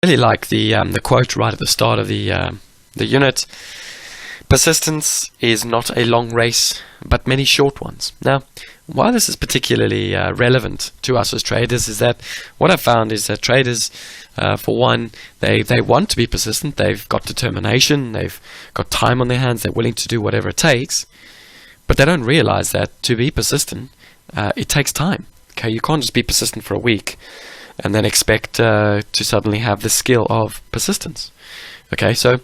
Really like the quote right at the start of the unit. Persistence is not a long race, but many short ones. Now, why this is particularly relevant to us as traders is that what I've found is that traders, for one, they want to be persistent. They've got determination. They've got time on their hands. They're willing to do whatever it takes. But they don't realize that to be persistent, it takes time. Okay, you can't just be persistent for a week and then expect to suddenly have the skill of persistence. Okay, so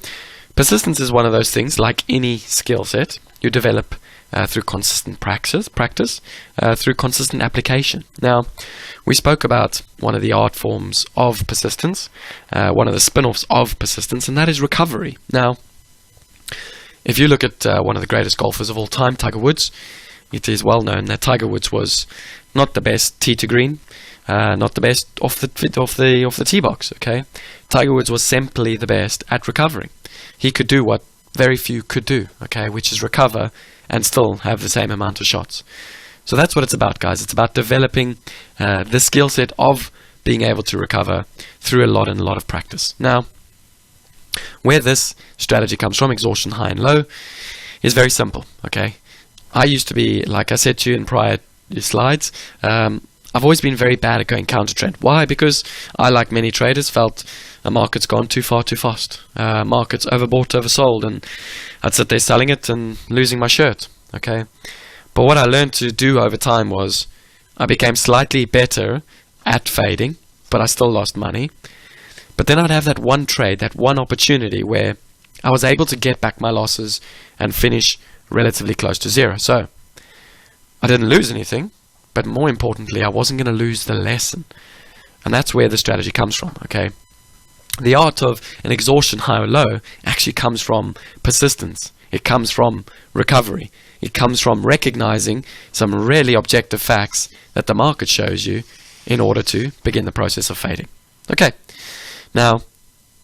persistence is one of those things, like any skill set, you develop through consistent practice, through consistent application. Now, we spoke about one of the art forms of persistence, one of the spin-offs of persistence, and that is recovery. Now, if you look at one of the greatest golfers of all time, Tiger Woods, it is well known that Tiger Woods was not the best tee to green, not the best off the tee box. Okay, Tiger Woods was simply the best at recovering. He could do what very few could do. Okay, which is recover and still have the same amount of shots. So that's what it's about, guys. It's about developing the skill set of being able to recover through a lot of practice. Now, where this strategy comes from, exhaustion high and low, is very simple. Okay, I used to be, like I said to you in prior slides, I've always been very bad at going counter trend. Why? Because I, like many traders, felt a market's gone too far too fast. Market's overbought, oversold, and I'd sit there selling it and losing my shirt. Okay, but what I learned to do over time was I became slightly better at fading, but I still lost money. But then I'd have that one trade, that one opportunity where I was able to get back my losses and finish relatively close to zero. So I didn't lose anything, but more importantly, I wasn't going to lose the lesson. And that's where the strategy comes from. Okay, the art of an exhaustion high or low actually comes from persistence. It comes from recovery. It comes from recognizing some really objective facts that the market shows you in order to begin the process of fading. Okay, now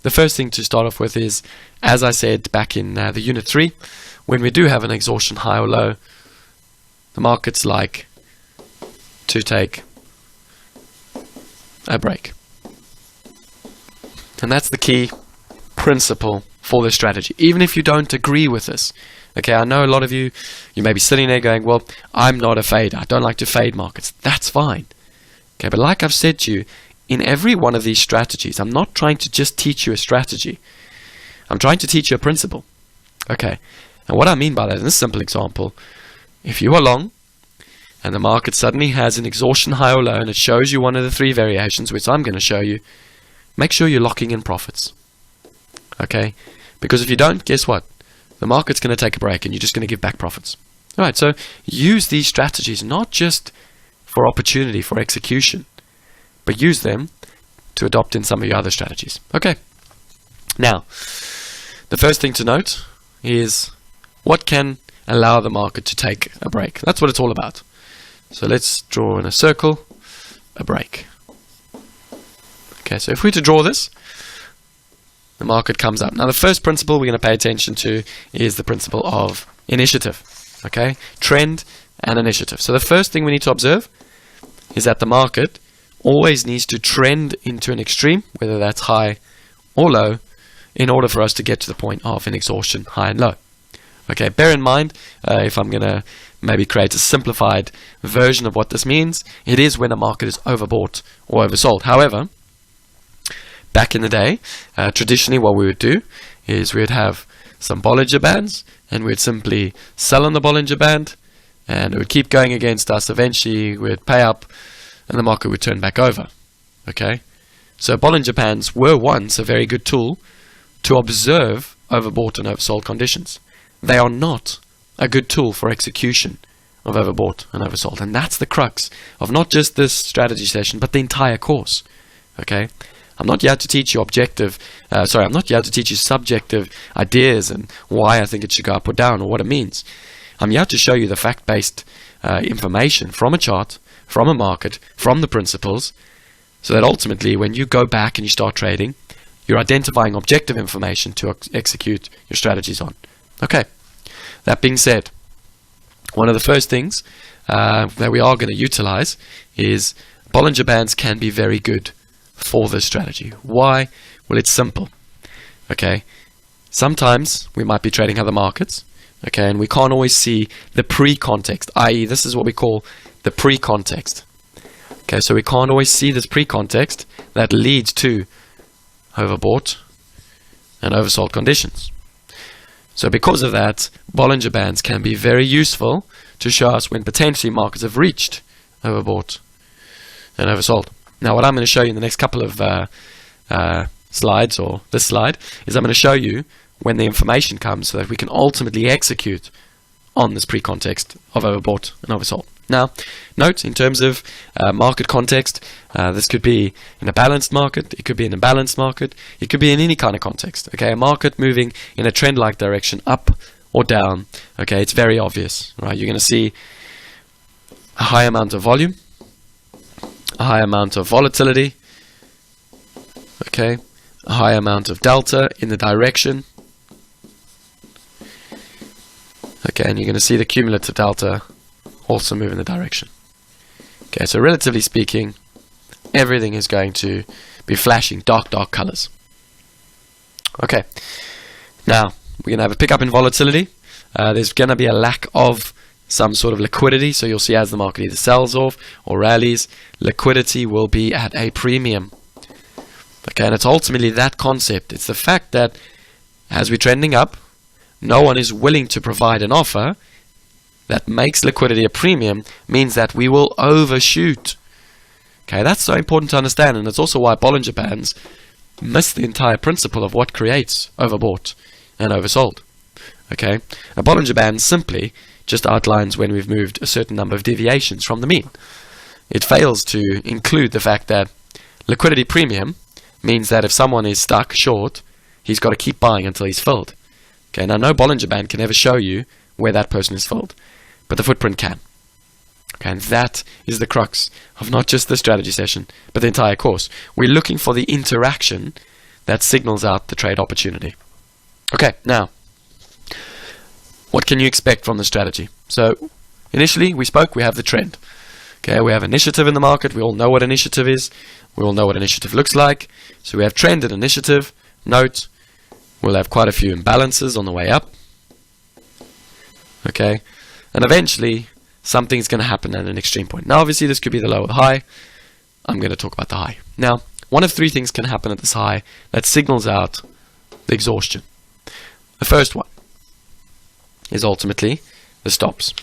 the first thing to start off with is, as I said back in the unit 3, when we do have an exhaustion high or low, the markets like to take a break. And that's the key principle for this strategy, even if you don't agree with this. Okay, I know a lot of you may be sitting there going, well, I'm not a fader. I don't like to fade markets. That's fine. Okay, but like I've said to you, in every one of these strategies, I'm not trying to just teach you a strategy. I'm trying to teach you a principle. Okay, and what I mean by that, in this simple example, if you are long, and the market suddenly has an exhaustion high or low, and it shows you one of the 3 variations, which I'm going to show you, make sure you're locking in profits. Okay? Because if you don't, guess what? The market's going to take a break, and you're just going to give back profits. Alright, so use these strategies not just for opportunity, for execution, but use them to adopt in some of your other strategies. Okay. Now, the first thing to note is what can allow the market to take a break. That's what it's all about. So let's draw in a circle, a break. Okay, so if we were to draw this, the market comes up. Now the first principle we're going to pay attention to is the principle of initiative. Okay, trend and initiative. So the first thing we need to observe is that the market always needs to trend into an extreme, whether that's high or low, in order for us to get to the point of an exhaustion high and low. Okay, bear in mind, if I'm going to maybe create a simplified version of what this means, it is when a market is overbought or oversold. However, back in the day, traditionally what we would do is we would have some Bollinger Bands, and we'd simply sell on the Bollinger Band, and it would keep going against us. Eventually we'd pay up, and the market would turn back over. Okay, so Bollinger Bands were once a very good tool to observe overbought and oversold conditions. They are not a good tool for execution of overbought and oversold, and that's the crux of not just this strategy session, but the entire course. Okay, I'm not here to teach you I'm not here to teach you subjective ideas and why I think it should go up or down or what it means. I'm here to show you the fact-based information from a chart, from a market, from the principles, so that ultimately when you go back and you start trading, you're identifying objective information to execute your strategies on. Okay, that being said, one of the first things that we are going to utilize is Bollinger Bands can be very good for this strategy. Why? Well, it's simple. Okay, sometimes we might be trading other markets. Okay, and we can't always see the pre-context, i.e. this is what we call the pre-context. Okay, so we can't always see this pre-context that leads to overbought and oversold conditions. So because of that, Bollinger Bands can be very useful to show us when potentially markets have reached overbought and oversold. Now what I'm going to show you in the next couple of slides, or this slide, is I'm going to show you when the information comes so that we can ultimately execute on this pre-context of overbought and oversold. Now, note in terms of market context, this could be in a balanced market, it could be in a balanced market, it could be in any kind of context. Okay, a market moving in a trend-like direction, up or down. Okay, it's very obvious, right? You're going to see a high amount of volume, a high amount of volatility. Okay, a high amount of delta in the direction. Okay, and you're going to see the cumulative delta also move in the direction. Okay, so relatively speaking, everything is going to be flashing dark colors. Okay, now we're going to have a pickup in volatility. There's going to be a lack of some sort of liquidity, so you'll see as the market either sells off or rallies, liquidity will be at a premium. Okay, and it's ultimately that concept. It's the fact that as we're trending up, no one is willing to provide an offer that makes liquidity a premium, means that we will overshoot. Okay, that's so important to understand, and it's also why Bollinger Bands miss the entire principle of what creates overbought and oversold. Okay, a Bollinger Band simply just outlines when we've moved a certain number of deviations from the mean. It fails to include the fact that liquidity premium means that if someone is stuck short, he's got to keep buying until he's filled. Okay, now no Bollinger Band can ever show you where that person is filled, but the footprint can. Okay, and that is the crux of not just the strategy session, but the entire course. We're looking for the interaction that signals out the trade opportunity. Okay, now, what can you expect from the strategy? So, initially, we have the trend. Okay, we have initiative in the market. We all know what initiative is. We all know what initiative looks like. So we have trend and initiative. Note, we'll have quite a few imbalances on the way up. Okay, and eventually something's going to happen at an extreme point. Now obviously this could be the low or the high. I'm going to talk about the high. Now, one of three things can happen at this high that signals out the exhaustion. The first one is ultimately the stops.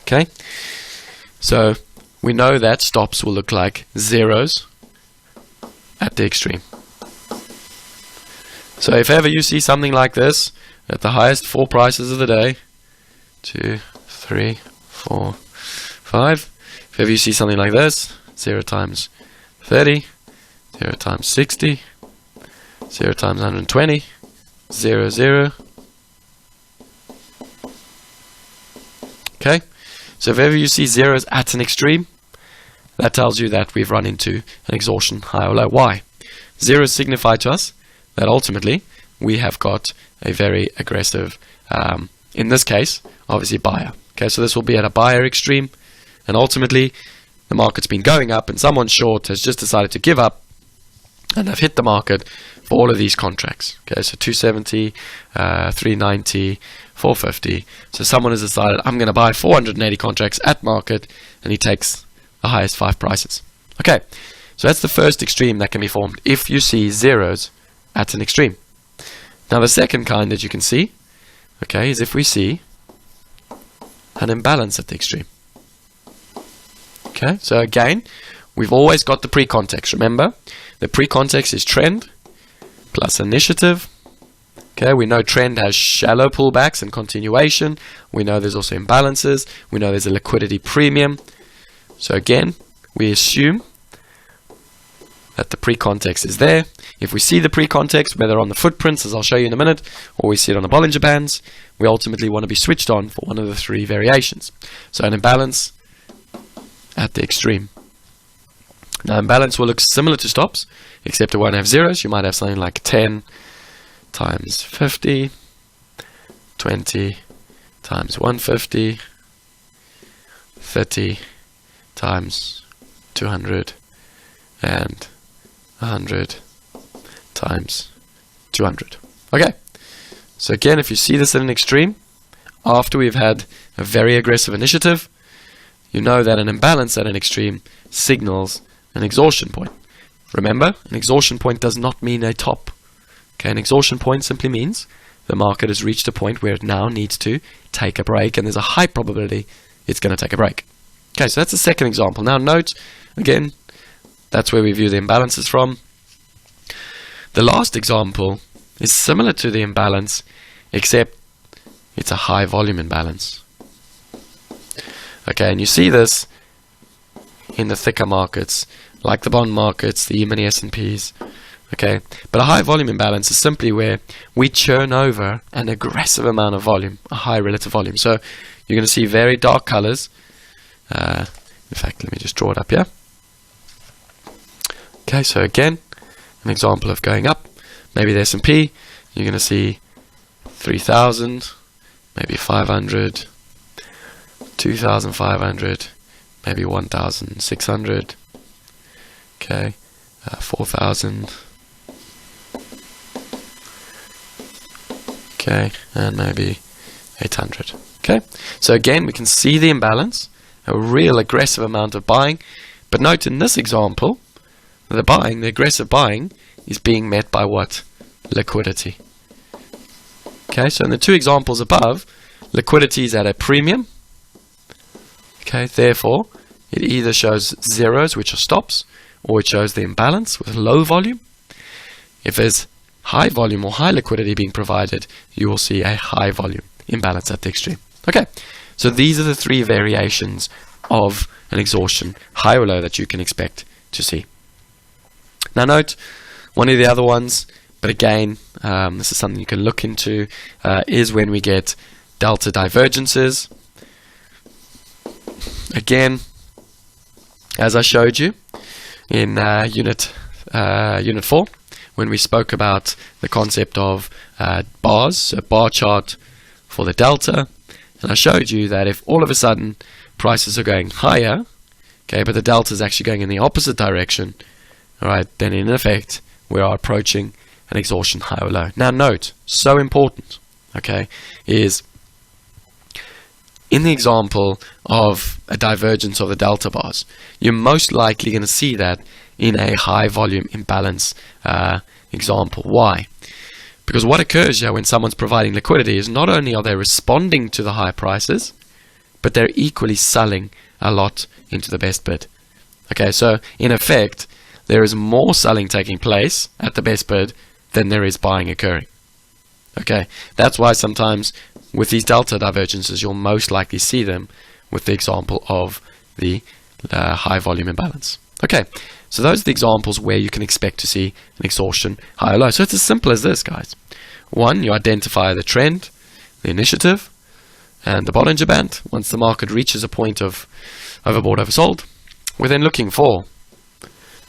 Okay, so we know that stops will look like zeros at the extreme. So if ever you see something like this at the highest four prices of the day, 2, 3, 4, 5. If ever you see something like this, 0 times 30, 0 times 60, 0 times 120, 0, 0. Okay, so if ever you see zeros at an extreme, that tells you that we've run into an exhaustion, high or low. Why? Zeros signify to us that ultimately we have got a very aggressive, in this case, obviously buyer. Okay, so this will be at a buyer extreme, and ultimately the market's been going up and someone short has just decided to give up and have hit the market for all of these contracts. Okay, so 270, 390, 450. So someone has decided, I'm going to buy 480 contracts at market, and he takes the highest 5 prices. Okay, so that's the first extreme that can be formed if you see zeros at an extreme. Now the second kind that you can see, okay, is if we see an imbalance at the extreme. Okay, so again, we've always got the pre-context. Remember, the pre-context is trend plus initiative. Okay, we know trend has shallow pullbacks and continuation. We know there's also imbalances. We know there's a liquidity premium. So again, we assume that the pre-context is there. If we see the pre-context, whether on the footprints, as I'll show you in a minute, or we see it on the Bollinger Bands, we ultimately want to be switched on for one of the 3 variations. So an imbalance at the extreme. Now imbalance will look similar to stops, except it won't have zeros. You might have something like 10 times 50, 20 times 150, 30 times 200, and 100 times 200. Okay, so again, if you see this at an extreme, after we've had a very aggressive initiative, you know that an imbalance at an extreme signals an exhaustion point. Remember, an exhaustion point does not mean a top. Okay, an exhaustion point simply means the market has reached a point where it now needs to take a break, and there's a high probability it's going to take a break. Okay, so that's the second example. Now note, again, that's where we view the imbalances from. The last example is similar to the imbalance, except it's a high volume imbalance. Okay, and you see this in the thicker markets, like the bond markets, the E-mini S&Ps. Okay, but a high volume imbalance is simply where we churn over an aggressive amount of volume, a high relative volume. So you're going to see very dark colors. In fact, let me just draw it up here. Okay, so again, an example of going up. Maybe the S&P, you're going to see 3,000, maybe 500, 2,500, maybe 1,600. Okay, 4,000. Okay, and maybe 800. Okay, so again, we can see the imbalance, a real aggressive amount of buying. But note in this example, the aggressive buying is being met by what? Liquidity. Okay, so in the two examples above, liquidity is at a premium. Okay, therefore, it either shows zeros, which are stops, or it shows the imbalance with low volume. If there's high volume or high liquidity being provided, you will see a high volume imbalance at the extreme. Okay, so these are the three variations of an exhaustion, high or low, that you can expect to see. Now note, one of the other ones, but again, this is something you can look into, is when we get delta divergences. Again, as I showed you in unit 4, when we spoke about the concept of bars, a bar chart for the delta, and I showed you that if all of a sudden prices are going higher, okay, but the delta is actually going in the opposite direction, all right, then in effect we are approaching an exhaustion high or low. Now note, so important, okay, is in the example of a divergence of the delta bars, you're most likely going to see that in a high volume imbalance example. Why? Because what occurs here when someone's providing liquidity is not only are they responding to the high prices, but they're equally selling a lot into the best bid. Okay, so in effect, there is more selling taking place at the best bid than there is buying occurring. Okay, that's why sometimes with these delta divergences, you'll most likely see them with the example of the high volume imbalance. Okay, so those are the examples where you can expect to see an exhaustion high or low. So it's as simple as this, guys. One, you identify the trend, the initiative, and the Bollinger Band. Once the market reaches a point of overbought, oversold, we're then looking for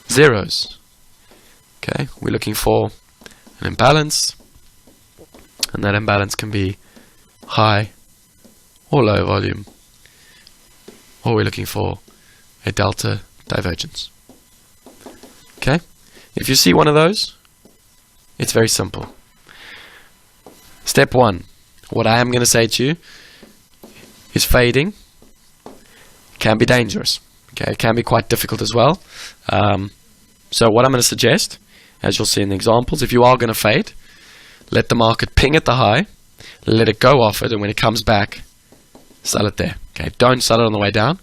zeros. Okay, we're looking for an imbalance, and that imbalance can be high or low volume, or we're looking for a delta divergence. Okay, if you see one of those, it's very simple. Step one, what I am going to say to you is fading can be dangerous. Okay, it can be quite difficult as well. So what I'm going to suggest, as you'll see in the examples, if you are going to fade, let the market ping at the high, let it go off it, and when it comes back, sell it there. Okay, don't sell it on the way down,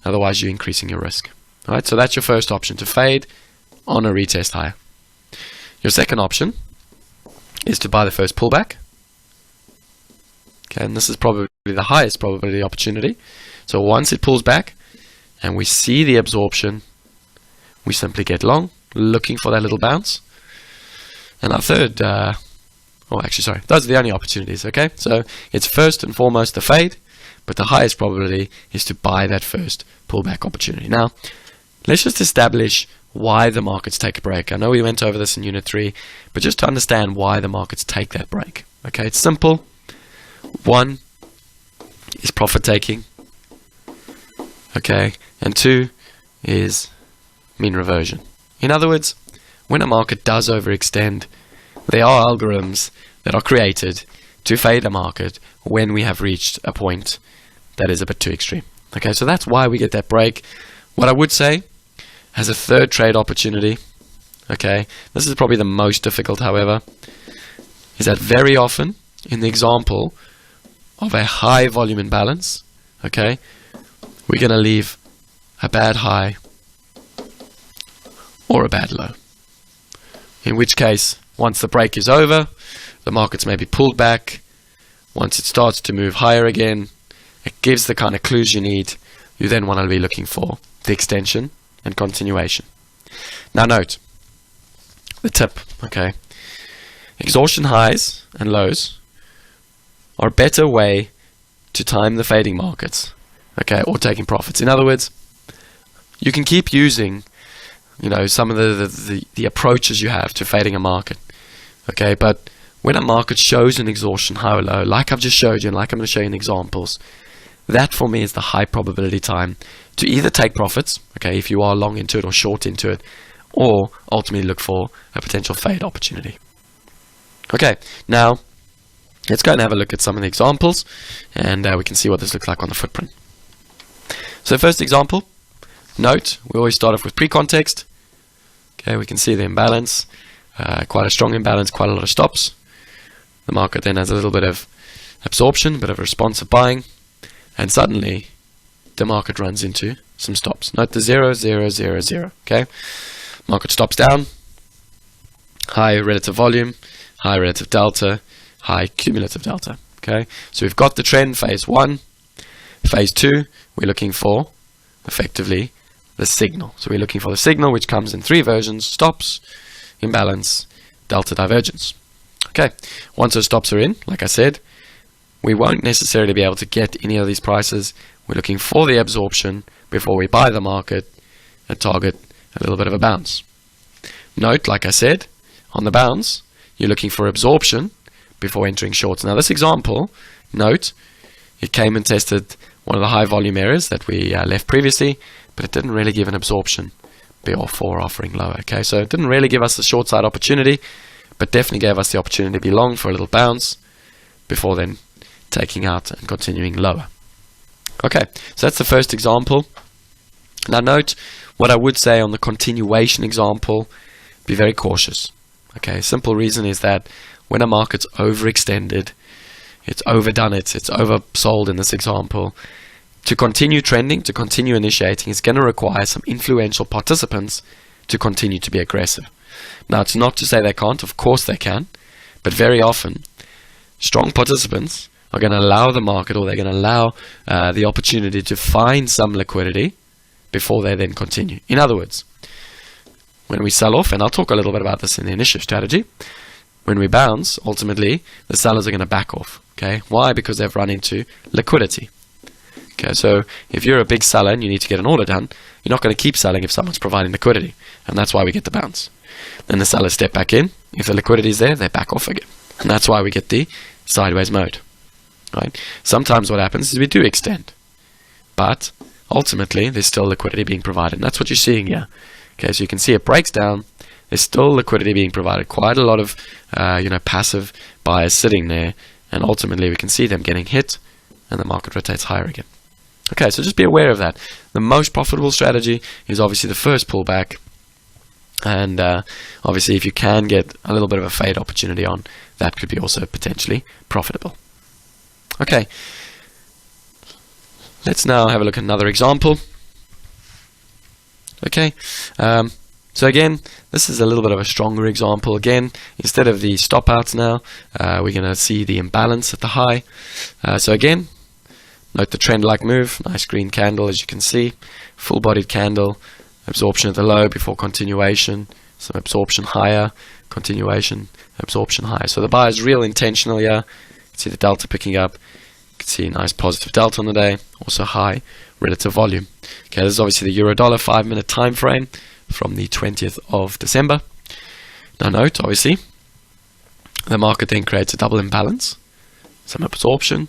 otherwise you're increasing your risk. All right, so that's your first option, to fade on a retest higher. Your second option is to buy the first pullback. Okay, and this is probably the highest probability opportunity. So once it pulls back and we see the absorption, we simply get long, looking for that little bounce. And our third, those are the only opportunities, okay? So it's first and foremost the fade, but the highest probability is to buy that first pullback opportunity. Now, let's just establish why the markets take a break. I know we went over this in Unit 3, but just to understand why the markets take that break. Okay, it's simple. One is profit taking. Okay, and two is mean reversion. In other words, when a market does overextend, there are algorithms that are created to fade a market when we have reached a point that is a bit too extreme. Okay, so that's why we get that break. What I would say, as a third trade opportunity, okay, this is probably the most difficult, however, is that very often in the example of a high volume imbalance, okay, we're going to leave a bad high or a bad low. In which case, once the break is over, the markets may be pulled back. Once it starts to move higher again, it gives the kind of clues you need. You then want to be looking for the extension and continuation. Now note, the tip, okay, exhaustion highs and lows are a better way to time the fading markets, okay, or taking profits. In other words, you can keep using, you know, some of the approaches you have to fading a market, okay, but when a market shows an exhaustion high or low, like I've just showed you and like I'm going to show you in examples, that for me is the high probability time to either take profits, okay, if you are long into it or short into it, or ultimately look for a potential fade opportunity. Okay, now let's go and have a look at some of the examples, and we can see what this looks like on the footprint. So first example, note, we always start off with pre-context. Okay, we can see the imbalance, quite a strong imbalance, quite a lot of stops. The market then has a little bit of absorption, a bit of responsive buying, and suddenly the market runs into some stops. Note the 0, 0, 0, 0. Okay, market stops down, high relative volume, high relative delta, high cumulative delta. Okay, so we've got the trend phase 1. Phase 2, we're looking for effectively the signal. So we're looking for the signal, which comes in 3 versions: stops, imbalance, delta divergence. Okay, once those stops are in, like I said, we won't necessarily be able to get any of these prices. We're looking for the absorption before we buy the market and target a little bit of a bounce. Note, like I said, on the bounce, you're looking for absorption before entering shorts. Now this example, note, it came and tested one of the high volume areas that we left previously, but it didn't really give an absorption before offering lower. Okay, so it didn't really give us a short side opportunity, but definitely gave us the opportunity to be long for a little bounce before then taking out and continuing lower. Okay, so that's the first example. Now note, what I would say on the continuation example, be very cautious. Okay, simple reason is that when a market's overextended, it's overdone it, it's oversold in this example, to continue trending, to continue initiating, is going to require some influential participants to continue to be aggressive. Now, it's not to say they can't, of course they can, but very often, strong participants are going to allow the market, or they're going to allow the opportunity to find some liquidity before they then continue. In other words, when we sell off, and I'll talk a little bit about this in the initiative strategy, when we bounce, ultimately, the sellers are going to back off. Okay, why? Because they've run into liquidity. Okay, so if you're a big seller and you need to get an order done, you're not going to keep selling if someone's providing liquidity, and that's why we get the bounce. Then the sellers step back in. If the liquidity is there, they back off again, and that's why we get the sideways mode. Right? Sometimes what happens is we do extend, but ultimately there's still liquidity being provided, and that's what you're seeing here. Okay, so you can see it breaks down. There's still liquidity being provided. Quite a lot of passive buyers sitting there, and ultimately we can see them getting hit, and the market rotates higher again. Okay, so just be aware of that. The most profitable strategy is obviously the first pullback, and obviously if you can get a little bit of a fade opportunity on, that could be also potentially profitable. Okay, let's now have a look at another example. Okay, so again, this is a little bit of a stronger example. Again, instead of the stop outs now, we're going to see the imbalance at the high. So again, note the trend-like move, nice green candle as you can see, full-bodied candle, absorption at the low before continuation, some absorption higher, continuation, absorption higher. So the buy is real intentional here. You can see the delta picking up. You can see a nice positive delta on the day, also high relative volume. Okay, this is obviously the euro-dollar 5-minute time frame from the 20th of December. Now note, obviously, the market then creates a double imbalance, some absorption,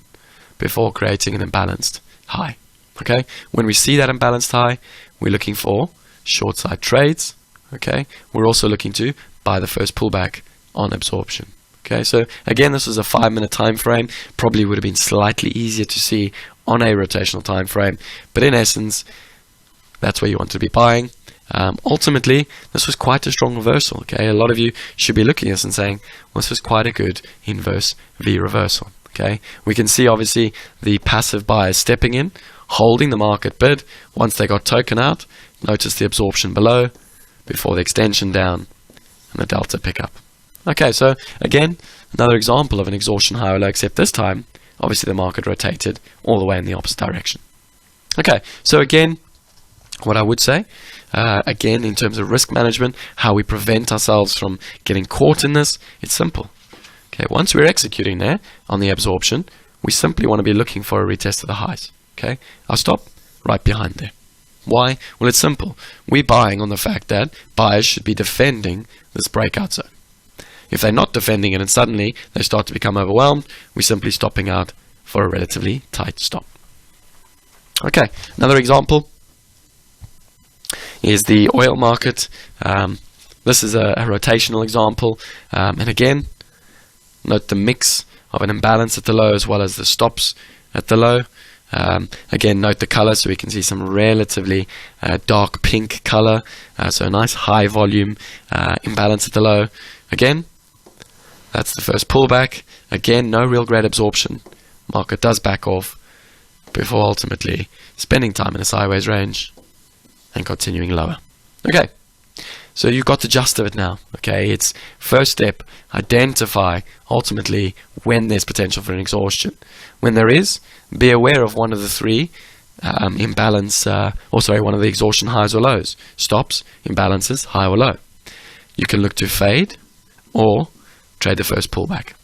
before creating an imbalanced high. Okay, when we see that imbalanced high, we're looking for short side trades. okay, we're also looking to buy the first pullback on absorption. Okay, so again, this was a 5-minute time frame. Probably would have been slightly easier to see on a rotational time frame, but in essence, that's where you want to be buying. Ultimately, this was quite a strong reversal. Okay, a lot of you should be looking at this and saying, well, this was quite a good inverse V reversal. Okay, we can see obviously the passive buyers stepping in, holding the market bid. Once they got token out, notice the absorption below before the extension down and the delta pickup. Okay, so again, another example of an exhaustion high or low, except this time, obviously the market rotated all the way in the opposite direction. Okay, so again, what I would say, again, in terms of risk management, how we prevent ourselves from getting caught in this, it's simple. Okay, once we're executing there on the absorption, we simply want to be looking for a retest of the highs. Okay, I'll stop right behind there. Why? Well, it's simple. We're buying on the fact that buyers should be defending this breakout zone. If they're not defending it and suddenly they start to become overwhelmed, we're simply stopping out for a relatively tight stop. Okay, another example is the oil market. This is a rotational example, and again, note the mix of an imbalance at the low as well as the stops at the low. Again, note the color, so we can see some relatively dark pink color, so a nice high volume imbalance at the low. Again, that's the first pullback. Again, no real great absorption. Market does back off before ultimately spending time in a sideways range and continuing lower. Okay, so you've got the gist of it now. Okay, it's first step, identify ultimately when there's potential for an exhaustion. When there is, be aware of one of the three imbalance, one of the exhaustion highs or lows. Stops, imbalances, high or low. You can look to fade or trade the first pullback.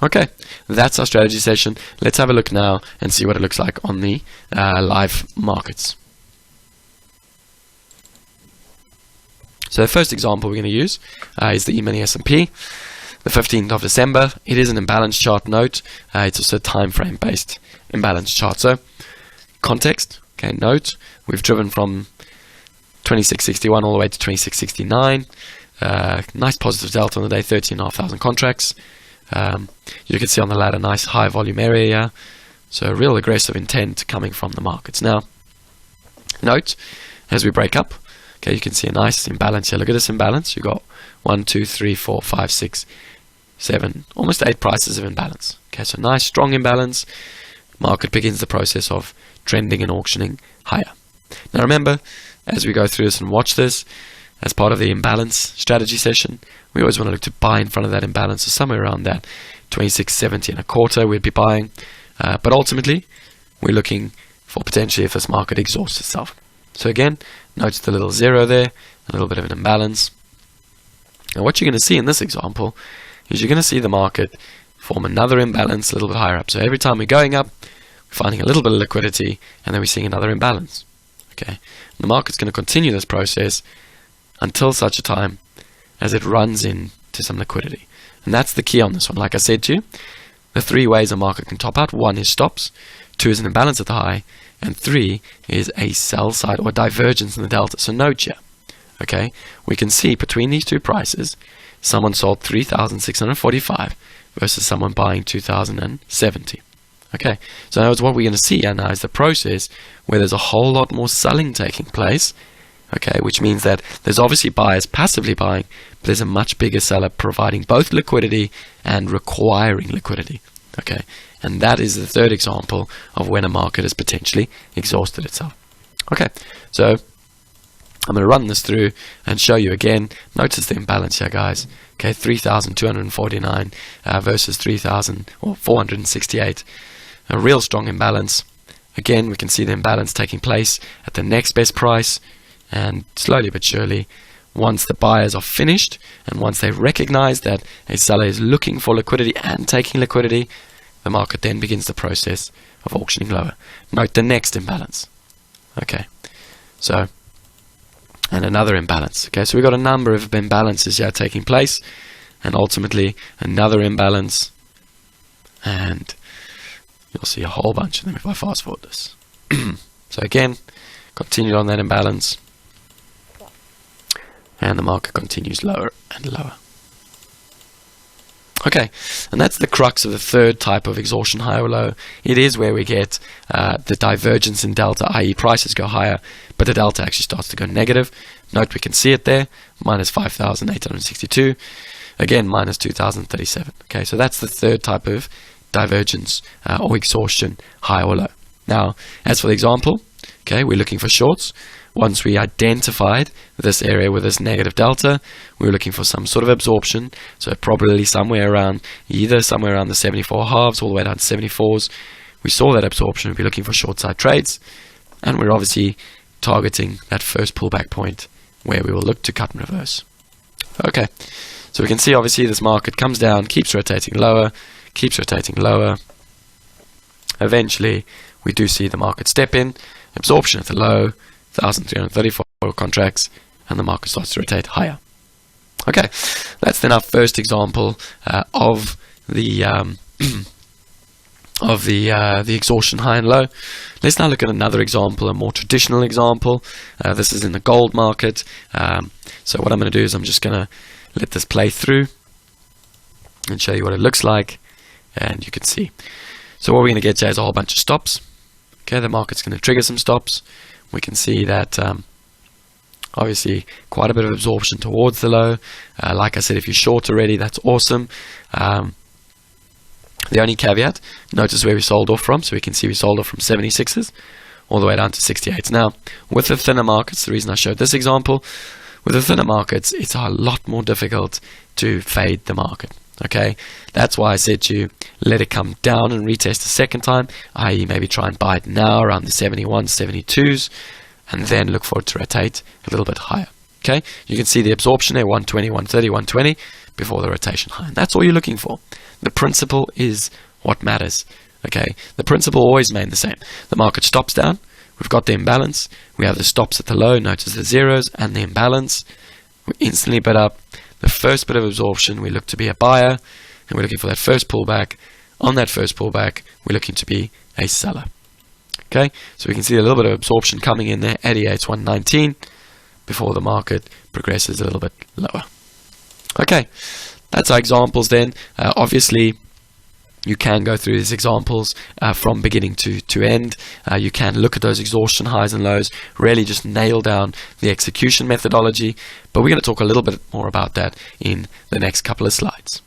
Okay, that's our strategy session. Let's have a look now and see what it looks like on the live markets. So the first example we're going to use is the E-mini S&P, the 15th of December. It is an imbalance chart note. It's also a time frame based imbalance chart. So context, okay, note, we've driven from 2661 all the way to 2669. Nice positive delta on the day, 13,500 contracts. You can see on the ladder, nice high volume area here. So real aggressive intent coming from the markets. Now, note, as we break up, okay, you can see a nice imbalance here. Look at this imbalance. You've got 1, 2, 3, 4, 5, 6, 7, almost 8 prices of imbalance. Okay, so nice, strong imbalance. Market begins the process of trending and auctioning higher. Now remember, as we go through this and watch this, as part of the imbalance strategy session, we always want to look to buy in front of that imbalance, so somewhere around that 26.70 and a quarter we'd be buying. But ultimately, we're looking for potentially if this market exhausts itself. So again, notice the little zero there, a little bit of an imbalance. Now what you're going to see in this example is you're going to see the market form another imbalance a little bit higher up. So every time we're going up, we're finding a little bit of liquidity, and then we're seeing another imbalance. Okay, and the market's going to continue this process until such a time as it runs into some liquidity. And that's the key on this one. Like I said to you, the three ways a market can top out. 1 is stops, 2 is an imbalance at the high, and 3 is a sell side or divergence in the delta. So note here, okay, we can see between these two prices, someone sold 3,645 versus someone buying 2,070. Okay, so that's what we're going to see here now is the process where there's a whole lot more selling taking place. Okay, which means that there's obviously buyers passively buying, but there's a much bigger seller providing both liquidity and requiring liquidity. Okay, and that is the third example of when a market has potentially exhausted itself. Okay, so I'm going to run this through and show you again. Notice the imbalance here, guys. Okay, 3,249 versus 3,468. A real strong imbalance. Again, we can see the imbalance taking place at the next best price. And slowly but surely, once the buyers are finished and once they recognize that a seller is looking for liquidity and taking liquidity, the market then begins the process of auctioning lower. Note the next imbalance. Okay, so, and another imbalance. Okay, so we've got a number of imbalances here taking place, and ultimately another imbalance, and you'll see a whole bunch of them if I fast forward this. So again, continued on that imbalance. and the market continues lower and lower. Okay, and that's the crux of the third type of exhaustion, high or low. It is where we get the divergence in delta, i.e. prices go higher, but the delta actually starts to go negative. Note we can see it there, minus 5,862, again minus 2,037. Okay, so that's the third type of divergence or exhaustion, high or low. Now, as for the example, okay, we're looking for shorts. Once we identified this area with this negative delta, we were looking for some sort of absorption, so probably somewhere around the 74 halves all the way down to 74s. We saw that absorption, we'd be looking for short side trades, and we're obviously targeting that first pullback point where we will look to cut and reverse. Okay, so we can see obviously this market comes down, keeps rotating lower. Eventually we do see the market step in, absorption at the low, 1,334 contracts, and the market starts to rotate higher. Okay, that's then our first example of the exhaustion high and low. Let's now look at another example, a more traditional example. This is in the gold market. So what I'm going to do is I'm just going to let this play through and show you what it looks like, and you can see. So what we're going to get here is a whole bunch of stops. Okay, the market's going to trigger some stops. We can see that obviously quite a bit of absorption towards the low. Like I said, if you're short already, that's awesome. The only caveat, notice where we sold off from. So we can see we sold off from 76s all the way down to 68s. Now, with the thinner markets, the reason I showed this example, with the thinner markets, it's a lot more difficult to fade the market. Okay, that's why I said to you, let it come down and retest a second time, i.e. maybe try and buy it now around the 71, 72s, and then look for it to rotate a little bit higher. Okay, you can see the absorption there, 120, 130, 120, before the rotation high. And that's all you're looking for. The principle is what matters. Okay, the principle always remains the same. The market stops down, we've got the imbalance, we have the stops at the low, notice the zeros, and the imbalance. We instantly bid up. The first bit of absorption, we look to be a buyer, and we're looking for that first pullback. On that first pullback, we're looking to be a seller. Okay, so we can see a little bit of absorption coming in there, 88, 119, before the market progresses a little bit lower. Okay, that's our examples then. Obviously, you can go through these examples from beginning to end. You can look at those exhaustion highs and lows, really just nail down the execution methodology. But we're going to talk a little bit more about that in the next couple of slides.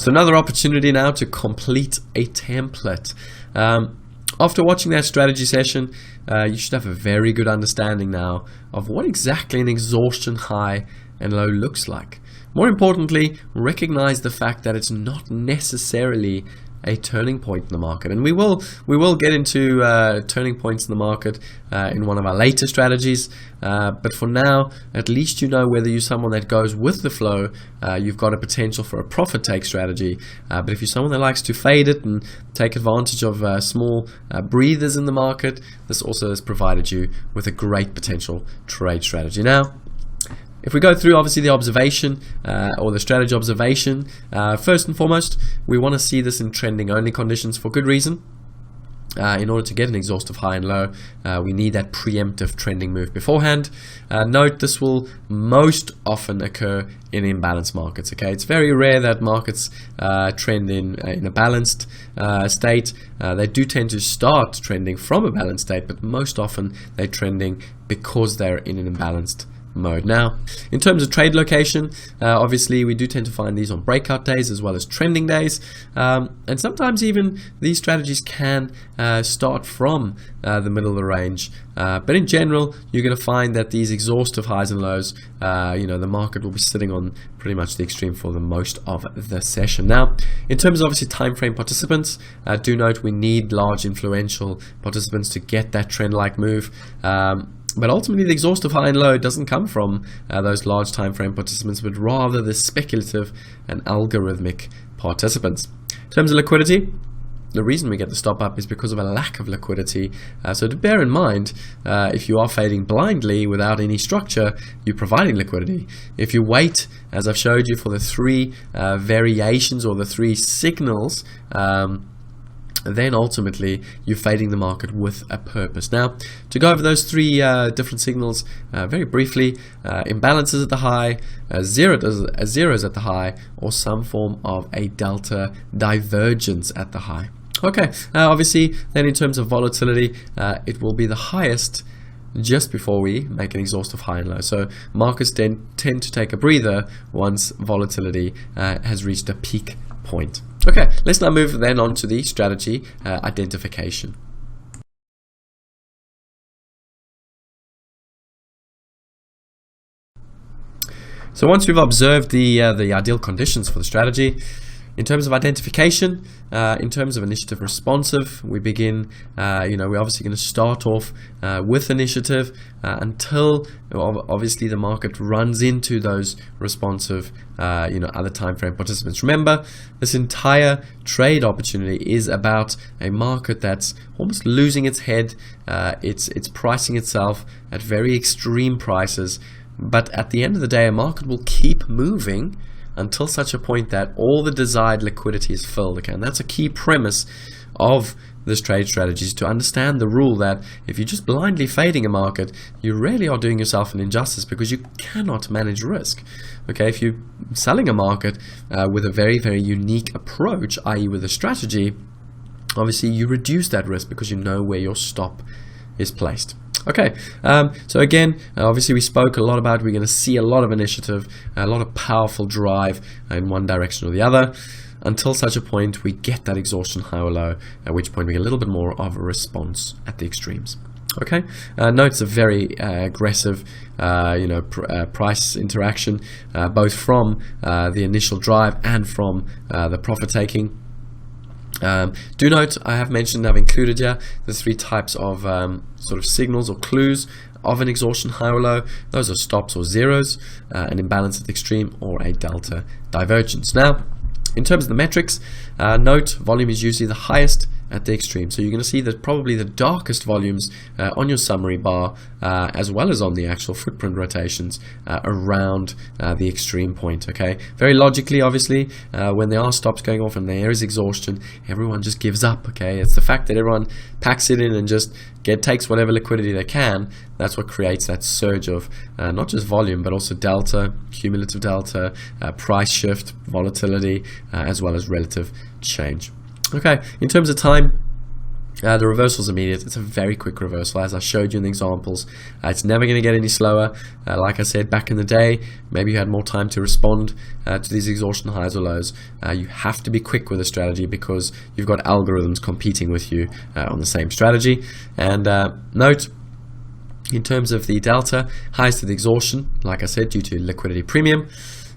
So another opportunity now to complete a template. After watching that strategy session, you should have a very good understanding now of what exactly an exhaustion high and low looks like. More importantly, recognize the fact that it's not necessarily a turning point in the market, and we will get into turning points in the market in one of our later strategies, but for now, at least you know whether you're someone that goes with the flow, you've got a potential for a profit take strategy, but if you're someone that likes to fade it and take advantage of small breathers in the market, this also has provided you with a great potential trade strategy. Now, if we go through obviously the observation or the strategy observation, first and foremost, we want to see this in trending only conditions for good reason. In order to get an exhaustive high and low, we need that preemptive trending move beforehand. Note this will most often occur in imbalanced markets. Okay, it's very rare that markets trend in a balanced state. They do tend to start trending from a balanced state, but most often they're trending because they're in an imbalanced mode. Now, in terms of trade location, obviously we do tend to find these on breakout days as well as trending days, and sometimes even these strategies can start from the middle of the range, but in general you're going to find that these exhaustive highs and lows, the market will be sitting on pretty much the extreme for the most of the session. Now, in terms of obviously time frame participants, do note we need large influential participants to get that trend like move. But ultimately, the exhaustive high and low doesn't come from those large time frame participants, but rather the speculative and algorithmic participants. In terms of liquidity, the reason we get the stop up is because of a lack of liquidity. So to bear in mind, if you are fading blindly without any structure, you're providing liquidity. If you wait, as I've showed you, for the three variations or the three signals, then ultimately you're fading the market with a purpose. Now, to go over those three different signals very briefly, imbalances at the high, zeros at the high, or some form of a delta divergence at the high. Okay, obviously then in terms of volatility, it will be the highest just before we make an exhaustive high and low. So markets tend to take a breather once volatility has reached a peak point. Okay, let's now move then on to the strategy identification. So once we've observed the ideal conditions for the strategy, in terms of identification, in terms of initiative responsive, we begin, we're obviously going to start off with initiative until obviously the market runs into those responsive, other time frame participants. Remember, this entire trade opportunity is about a market that's almost losing its head. It's pricing itself at very extreme prices, but at the end of the day, a market will keep moving until such a point that all the desired liquidity is filled. Okay, and that's a key premise of this trade strategy, is to understand the rule that if you're just blindly fading a market, you really are doing yourself an injustice, because you cannot manage risk. Okay, if you're selling a market with a very, very unique approach, i.e. with a strategy, obviously you reduce that risk because you know where your stop is placed. Okay, so again, obviously we spoke a lot about we're going to see a lot of initiative, a lot of powerful drive in one direction or the other, until such a point we get that exhaustion high or low, at which point we get a little bit more of a response at the extremes. Okay, note it's a very aggressive price interaction, both from the initial drive and from the profit taking. Do note, I have mentioned, I've included here the three types of sort of signals or clues of an exhaustion high or low. Those are stops or zeros, an imbalance at the extreme, or a delta divergence. Now, in terms of the metrics, note volume is usually the highest at the extreme. So you're going to see that probably the darkest volumes on your summary bar, as well as on the actual footprint rotations around the extreme point. Okay, very logically, obviously, when there are stops going off and there is exhaustion, everyone just gives up. Okay, it's the fact that everyone packs it in and just takes whatever liquidity they can. That's what creates that surge of not just volume, but also delta, cumulative delta, price shift, volatility, as well as relative change. Okay, in terms of time, The reversal is immediate. It's a very quick reversal, as I showed you in the examples. It's never going to get any slower. Like I said, back in the day, maybe you had more time to respond to these exhaustion highs or lows. You have to be quick with a strategy because you've got algorithms competing with you on the same strategy. And note, in terms of the delta, highs to the exhaustion, like I said, due to liquidity premium.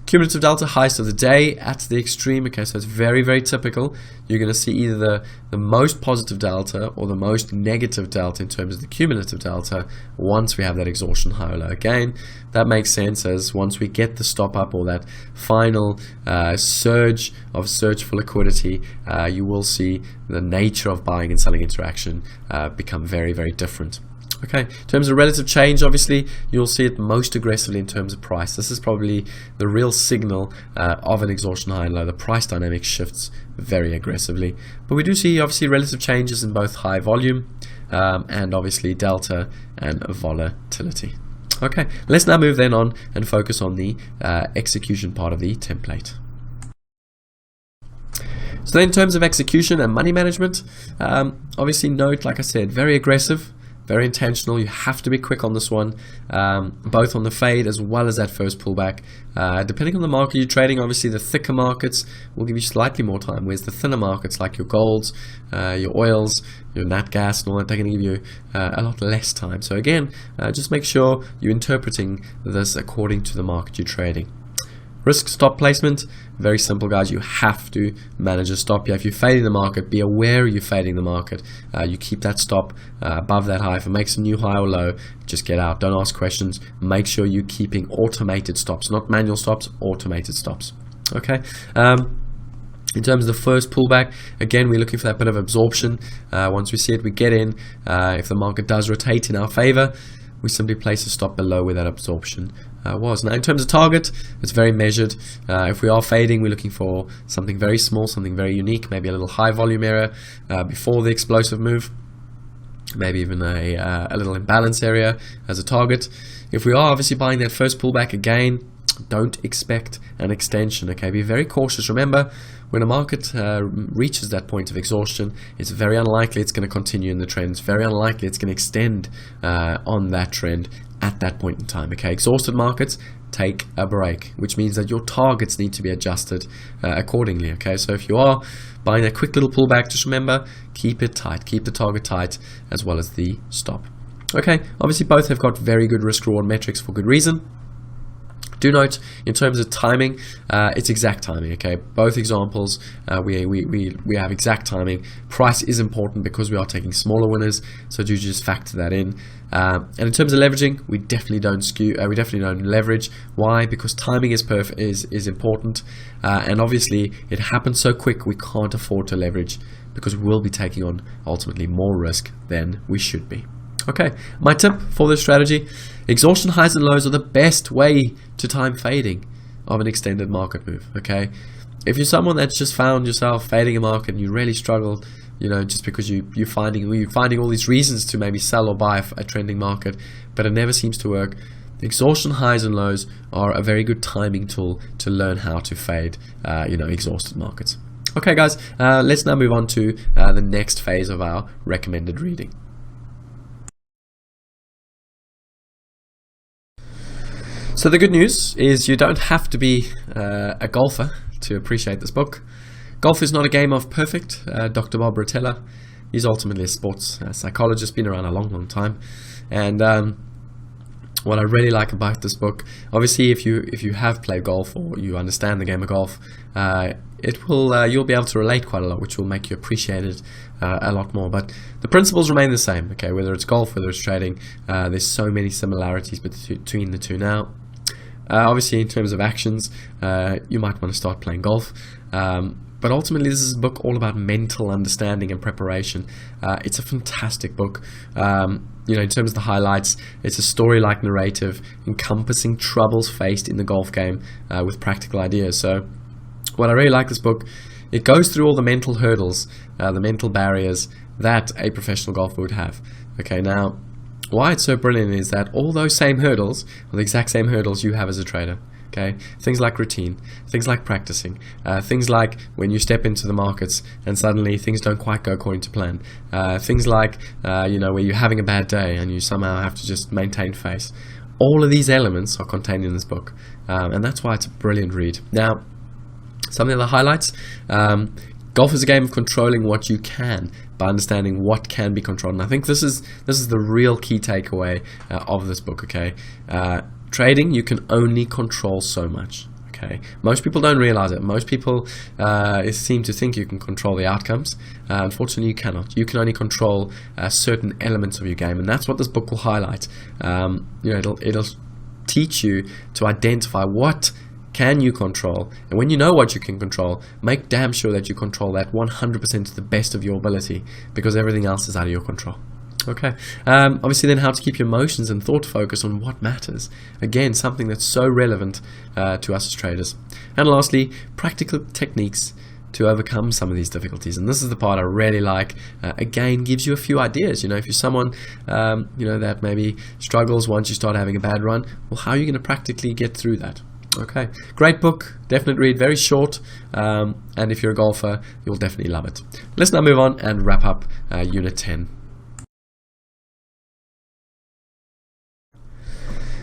Cumulative delta, highest of the day at the extreme. Okay, so it's very, very typical. You're going to see either the most positive delta or the most negative delta in terms of the cumulative delta once we have that exhaustion high or low. Again, that makes sense, as once we get the stop up or that final surge for liquidity, you will see the nature of buying and selling interaction become very, very different. Okay, in terms of relative change, obviously, you'll see it most aggressively in terms of price. This is probably the real signal of an exhaustion high and low. The price dynamic shifts very aggressively. But we do see, obviously, relative changes in both high volume and, obviously, delta and volatility. Okay, let's now move then on and focus on the execution part of the template. So then in terms of execution and money management, obviously note, like I said, very aggressive. Very intentional. You have to be quick on this one, both on the fade as well as that first pullback. Depending on the market you're trading, obviously the thicker markets will give you slightly more time, whereas the thinner markets like your golds, your oils, your nat gas and all that, they're going to give you a lot less time. So again, just make sure you're interpreting this according to the market you're trading. Risk stop placement, very simple, guys. You have to manage a stop here. If you're fading the market, be aware you're fading the market. You keep that stop above that high. If it makes a new high or low, just get out. Don't ask questions. Make sure you're keeping automated stops, not manual stops, automated stops. Okay. In terms of the first pullback, again, we're looking for that bit of absorption. Once we see it, we get in. If the market does rotate in our favor, we simply place a stop below where that absorption was. Now, in terms of target, it's very measured. If we are fading, we're looking for something very small, something very unique, maybe a little high volume area before the explosive move, maybe even a little imbalance area as a target. If we are obviously buying that first pullback, again, don't expect an extension. Okay, be very cautious. Remember, when a market reaches that point of exhaustion, it's very unlikely it's going to continue in the trend. It's very unlikely it's going to extend on that trend at that point in time. Okay, exhausted markets take a break, which means that your targets need to be adjusted accordingly. Okay, so if you are buying a quick little pullback, just remember, keep it tight, keep the target tight as well as the stop. Okay, obviously both have got very good risk reward metrics for good reason. Do note, in terms of timing, it's exact timing. Okay, both examples, we have exact timing. Price is important because we are taking smaller winners, so do just factor that in. And in terms of leveraging, we definitely don't leverage. Why? Because timing is important, and obviously it happens so quick we can't afford to leverage because we will be taking on ultimately more risk than we should be. Okay, my tip for this strategy: exhaustion highs and lows are the best way to time fading of an extended market move. Okay, if you're someone that's just found yourself fading a market and you really struggle, just because you're finding all these reasons to maybe sell or buy a trending market, but it never seems to work, exhaustion highs and lows are a very good timing tool to learn how to fade exhausted markets. Okay guys, let's now move on to the next phase of our recommended reading. So the good news is you don't have to be a golfer to appreciate this book. Golf is not a game of perfect. Dr. Bob Rotella, he's ultimately a sports psychologist, been around a long, long time. And what I really like about this book, obviously if you have played golf or you understand the game of golf, you'll be able to relate quite a lot, which will make you appreciate it a lot more. But the principles remain the same. Okay, whether it's golf, whether it's trading, there's so many similarities between the two now. Obviously, in terms of actions, you might want to start playing golf. But ultimately, this is a book all about mental understanding and preparation. It's a fantastic book. In terms of the highlights, it's a story-like narrative encompassing troubles faced in the golf game with practical ideas. So what I really like this book, it goes through all the mental hurdles, the mental barriers that a professional golfer would have. Okay, now, why it's so brilliant is that all those same hurdles are the exact same hurdles you have as a trader. Okay, things like routine, things like practicing, things like when you step into the markets and suddenly things don't quite go according to plan, things like where you're having a bad day and you somehow have to just maintain face. All of these elements are contained in this book, and that's why it's a brilliant read. Now, some of the highlights: golf is a game of controlling what you can by understanding what can be controlled. And I think this is the real key takeaway of this book. Okay. Trading, you can only control so much. Okay, most people don't realize it. Most people seem to think you can control the outcomes. Unfortunately, you cannot. You can only control certain elements of your game, and that's what this book will highlight. It'll teach you to identify what can you control, and when you know what you can control, make damn sure that you control that 100% to the best of your ability, because everything else is out of your control. Okay, obviously then how to keep your emotions and thought focused on what matters. Again, something that's so relevant to us as traders. And lastly, practical techniques to overcome some of these difficulties. And this is the part I really like. Again, gives you a few ideas. If you're someone that maybe struggles once you start having a bad run, well, how are you going to practically get through that? Okay, great book, definite read, very short, and if you're a golfer, you'll definitely love it. Let's now move on and wrap up Unit 10.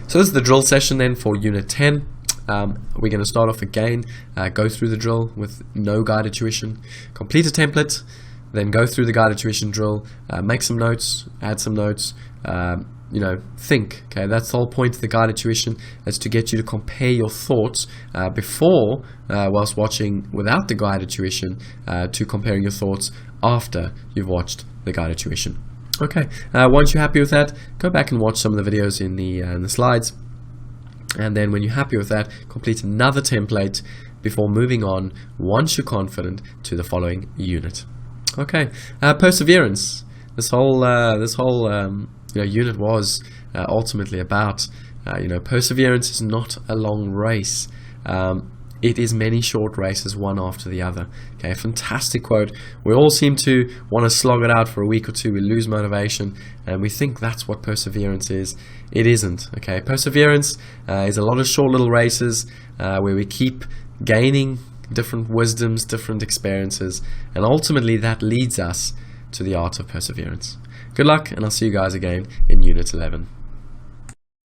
So this is the drill session then for Unit 10. We're going to start off again, go through the drill with no guided tuition, complete a template, then go through the guided tuition drill, make some notes, add some notes, think. Okay, that's the whole point of the guided tuition. That's to get you to compare your thoughts before, whilst watching without the guided tuition, to comparing your thoughts after you've watched the guided tuition. Okay, once you're happy with that, go back and watch some of the videos in the slides, and then when you're happy with that, complete another template before moving on, once you're confident, to the following unit. Okay, perseverance. This whole unit was ultimately about perseverance is not a long race. It is many short races, one after the other. Okay, fantastic quote. We all seem to want to slog it out for a week or two. We lose motivation, and we think that's what perseverance is. It isn't. Okay, perseverance is a lot of short little races where we keep gaining different wisdoms, different experiences, and ultimately that leads us to the art of perseverance. Good luck, and I'll see you guys again in Unit 11.